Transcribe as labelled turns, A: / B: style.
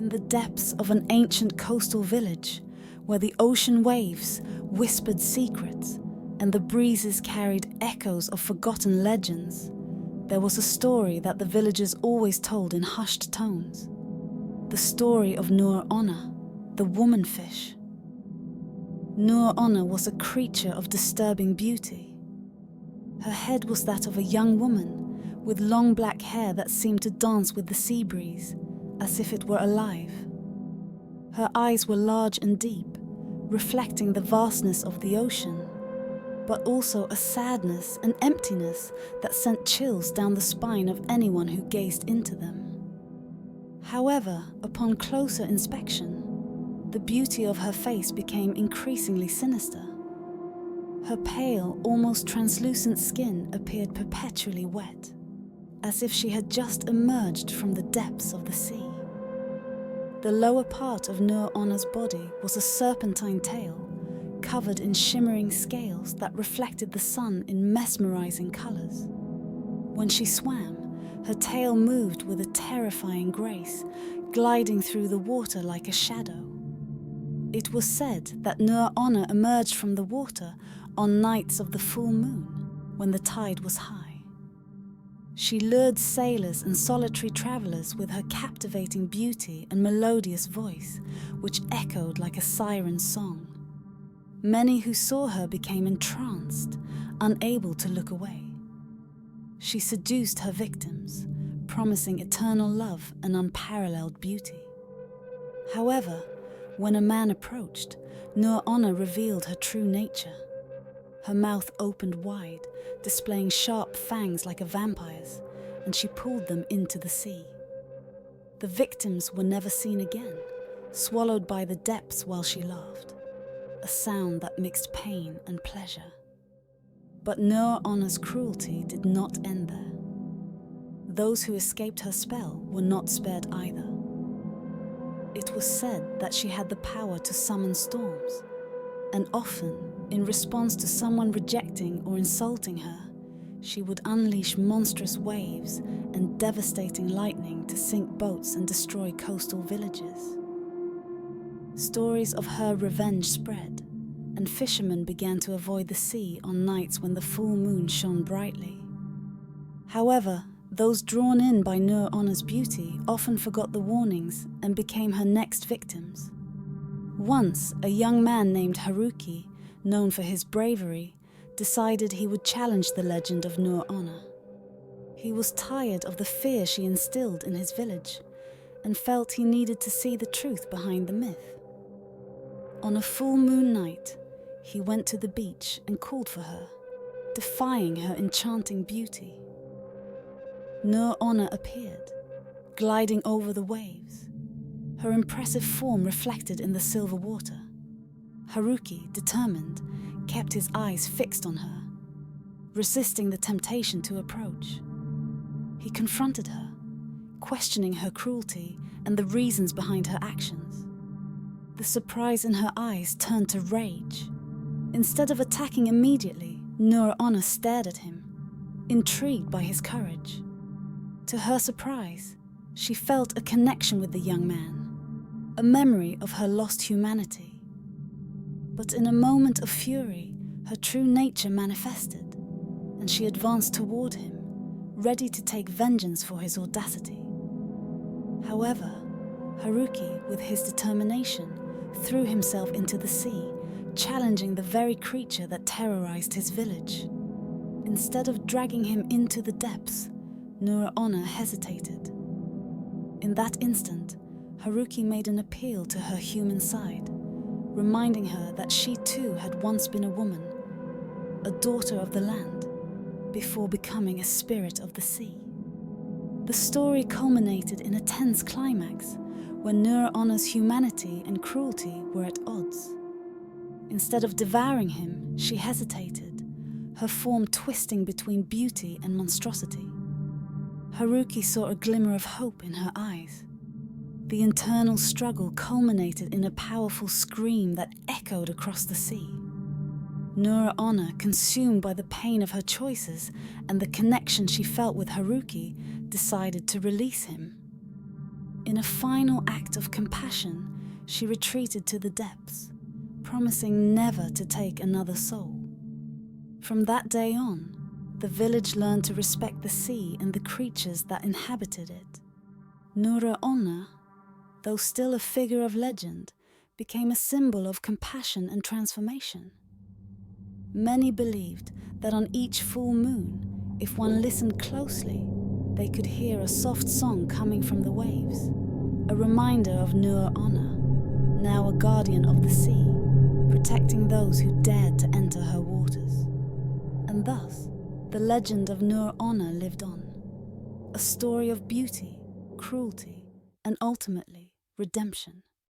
A: In the depths of an ancient coastal village, where the ocean waves whispered secrets and the breezes carried echoes of forgotten legends, there was a story that the villagers always told in hushed tones. The story of Nure Onna, the woman fish. Nure Onna was a creature of disturbing beauty. Her head was that of a young woman, with long black hair that seemed to dance with the sea breeze, as if it were alive. Her eyes were large and deep, reflecting the vastness of the ocean, but also a sadness and emptiness that sent chills down the spine of anyone who gazed into them. However, upon closer inspection, the beauty of her face became increasingly sinister. Her pale, almost translucent skin appeared perpetually wet, as if she had just emerged from the depths of the sea. The lower part of Nure Onna's body was a serpentine tail, covered in shimmering scales that reflected the sun in mesmerizing colors. When she swam, her tail moved with a terrifying grace, gliding through the water like a shadow. It was said that Nure Onna emerged from the water on nights of the full moon, when the tide was high. She lured sailors and solitary travelers with her captivating beauty and melodious voice, which echoed like a siren song. Many who saw her became entranced, unable to look away. She seduced her victims, promising eternal love and unparalleled beauty. However, when a man approached, Nure Onna revealed her true nature. Her mouth opened wide, displaying sharp fangs like a vampire's, and she pulled them into the sea. The victims were never seen again, swallowed by the depths while she laughed, a sound that mixed pain and pleasure. But Nure Onna's cruelty did not end there. Those who escaped her spell were not spared either. It was said that she had the power to summon storms, and often, in response to someone rejecting or insulting her, she would unleash monstrous waves and devastating lightning to sink boats and destroy coastal villages. Stories of her revenge spread, and fishermen began to avoid the sea on nights when the full moon shone brightly. However, those drawn in by Nure Onna's beauty often forgot the warnings and became her next victims. Once, a young man named Haruki, known for his bravery, decided he would challenge the legend of Nure Onna. He was tired of the fear she instilled in his village and felt he needed to see the truth behind the myth. On a full moon night, he went to the beach and called for her, defying her enchanting beauty. Nure Onna appeared, gliding over the waves, her impressive form reflected in the silver water. Haruki, determined, kept his eyes fixed on her, resisting the temptation to approach. He confronted her, questioning her cruelty and the reasons behind her actions. The surprise in her eyes turned to rage. Instead of attacking immediately, Nure Onna stared at him, intrigued by his courage. To her surprise, she felt a connection with the young man, a memory of her lost humanity. But in a moment of fury, her true nature manifested, and she advanced toward him, ready to take vengeance for his audacity. However, Haruki, with his determination, threw himself into the sea, challenging the very creature that terrorized his village. Instead of dragging him into the depths, Nure Onna hesitated. In that instant, Haruki made an appeal to her human side, reminding her that she too had once been a woman, a daughter of the land, before becoming a spirit of the sea. The story culminated in a tense climax, when Nure Onna's humanity and cruelty were at odds. Instead of devouring him, she hesitated, her form twisting between beauty and monstrosity. Haruki saw a glimmer of hope in her eyes. The internal struggle culminated in a powerful scream that echoed across the sea. Nure Onna, consumed by the pain of her choices and the connection she felt with Haruki, decided to release him. In a final act of compassion, she retreated to the depths, promising never to take another soul. From that day on, the village learned to respect the sea and the creatures that inhabited it. Nure Onna, though still a figure of legend, became a symbol of compassion and transformation. Many believed that on each full moon, if one listened closely, they could hear a soft song coming from the waves, a reminder of Nure Onna, now a guardian of the sea, protecting those who dared to enter her waters. And thus, the legend of Nure Onna lived on, a story of beauty, cruelty, and ultimately redemption.